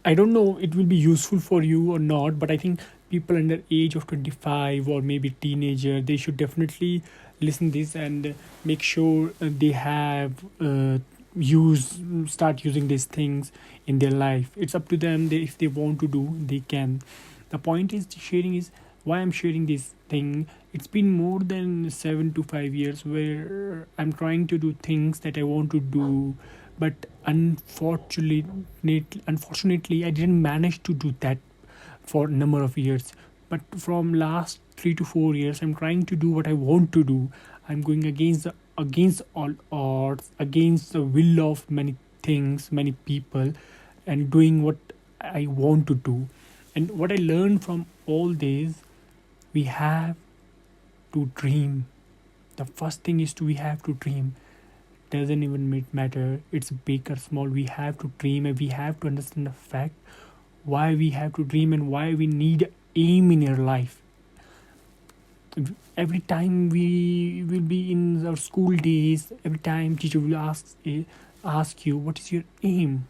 I don't know it will be useful for you or not, but I think people under age of 25 or maybe teenager, they should definitely listen this and make sure they have use start using these things in their life. It's up to them. If they want to do, they can. The point is sharing is why I'm sharing this thing. It's been more than 7 to 5 years where I'm trying to do things that I want to do, but unfortunately I didn't manage to do that for a number of years. But from last 3 to 4 years I'm trying to do what I want to do. I'm going against all odds, against the will of many things, many people, and doing what I want to do. And what I learned from all this, we have to dream. The first thing is we have to dream. Doesn't even matter it's big or small. We have to dream, and we have to understand the fact why we have to dream and why we need aim in your life. Every time we will be in our school days, every time teacher will ask you what is your aim.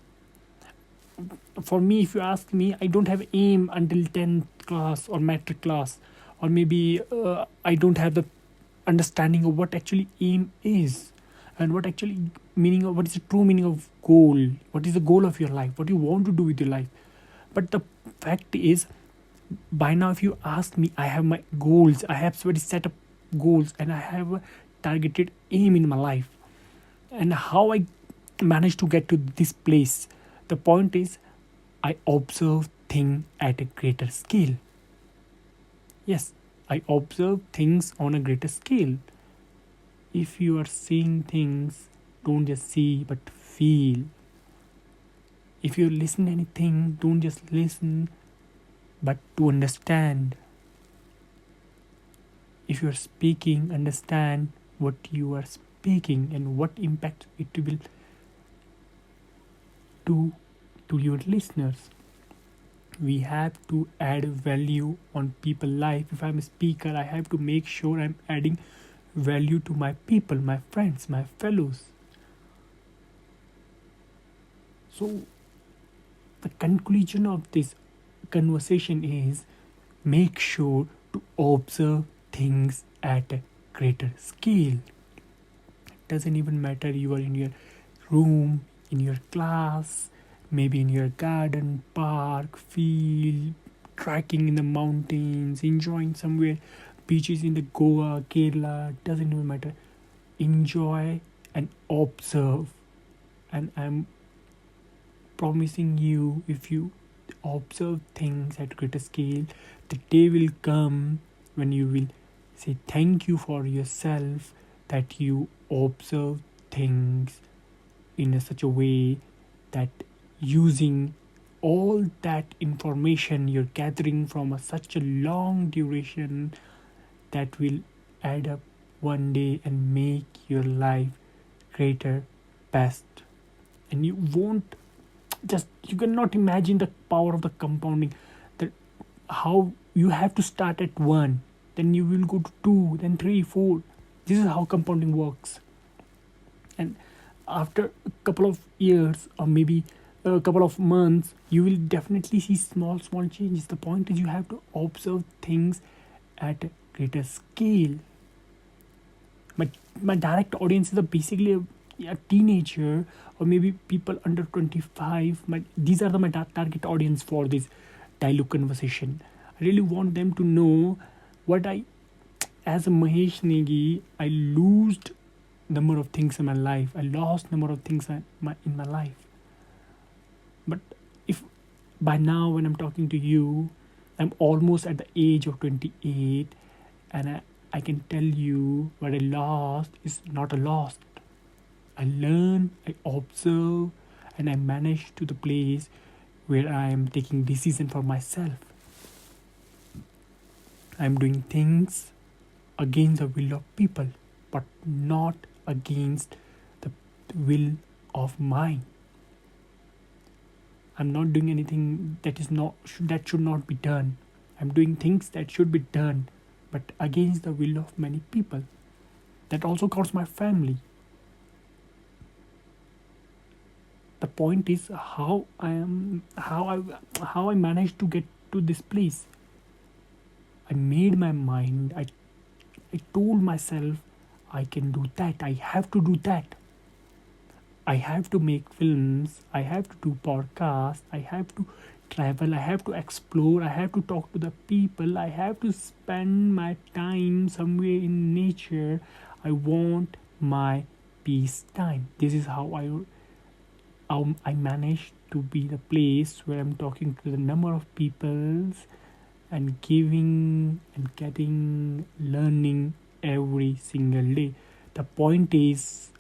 For me, if you ask me, I don't have aim until 10th class or matric class, or maybe I don't have the understanding of what actually aim is, and what actually meaning of what is the true meaning of goal. What is the goal of your life? What do you want to do with your life? But the fact is, by now, if you ask me, I have my goals. I have very set up goals, and I have a targeted aim in my life. And how I managed to get to this place. The point is, I observe things at a greater scale. Yes, I observe things on a greater scale. If you are seeing things, don't just see but feel. If you listen to anything, don't just listen but to understand. If you are speaking, understand what you are speaking and what impact it will do to your listeners. We have to add value on people's life. If I'm a speaker, I have to make sure I'm adding value to my people, my friends, my fellows. So the conclusion of this conversation is, make sure to observe things at a greater scale. It doesn't even matter you are in your room, in your class, maybe in your garden, park, field, trekking in the mountains, enjoying somewhere, beaches in the Goa, Kerala, doesn't even matter. Enjoy and observe. And I'm promising you, if you observe things at greater scale, the day will come when you will say thank you for yourself that you observe things in such a way that using all that information you're gathering from such a long duration, that will add up one day and make your life greater, best. And you won't just, you cannot imagine the power of the compounding, that how you have to start at 1, then you will go to 2, then 3, 4. This is how compounding works. And after a couple of years or maybe a couple of months, you will definitely see small changes. The point is, you have to observe things at a greater scale. My direct audience is basically a teenager, or maybe people under 25. These are my target audience for this dialogue conversation. I really want them to know what as a Mahesh Negi, I lost number of things in my life. I lost number of things in my life. But if by now, when I'm talking to you, I'm almost at the age of 28, and I can tell you what I lost is not a loss. I learn, I observe, and I manage to the place where I am taking decision for myself. I am doing things against the will of people, but not against the will of mine. I'm not doing anything that should not be done. I'm doing things that should be done, but against the will of many people. That also counts my family. The point is how I managed to get to this place. I made my mind. I told myself I can do that. I have to do that. I have to make films. I have to do podcasts. I have to travel. I have to explore. I have to talk to the people. I have to spend my time somewhere in nature. I want my peace time. This is how I managed to be the place where I'm talking to the number of peoples and giving and getting learning every single day. The point is,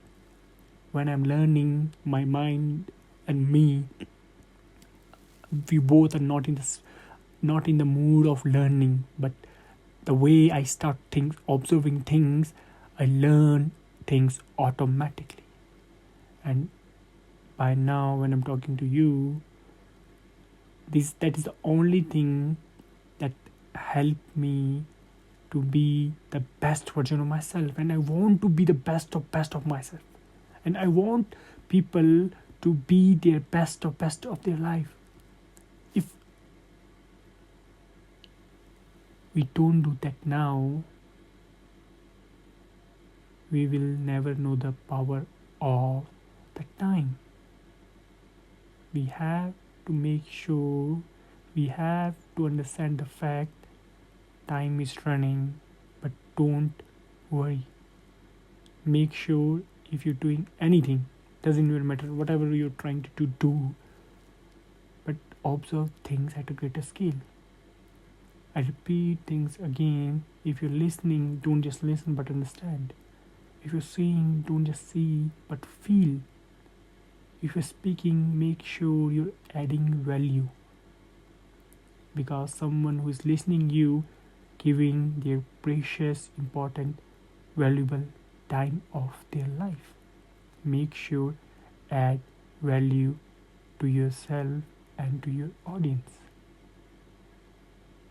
when I'm learning, my mind and me, we both are not in the mood of learning, but the way I start things, observing things, I learn things automatically. And by now, when I'm talking to you, that is the only thing that helped me to be the best version of myself. And I want to be the best of myself. And I want people to be their best of their life. If we don't do that now, we will never know the power of the time. We have to make sure, we have to understand the fact time is running, but don't worry. Make sure if you're doing anything, doesn't even matter whatever you're trying to do, but observe things at a greater scale. I repeat things again. If you're listening, don't just listen but understand. If you're seeing, don't just see but feel. If you're speaking, make sure you're adding value, because someone who is listening you giving their precious, important, valuable time of their life. Make sure add value to yourself and to your audience.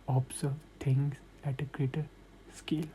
Observe things at a greater scale.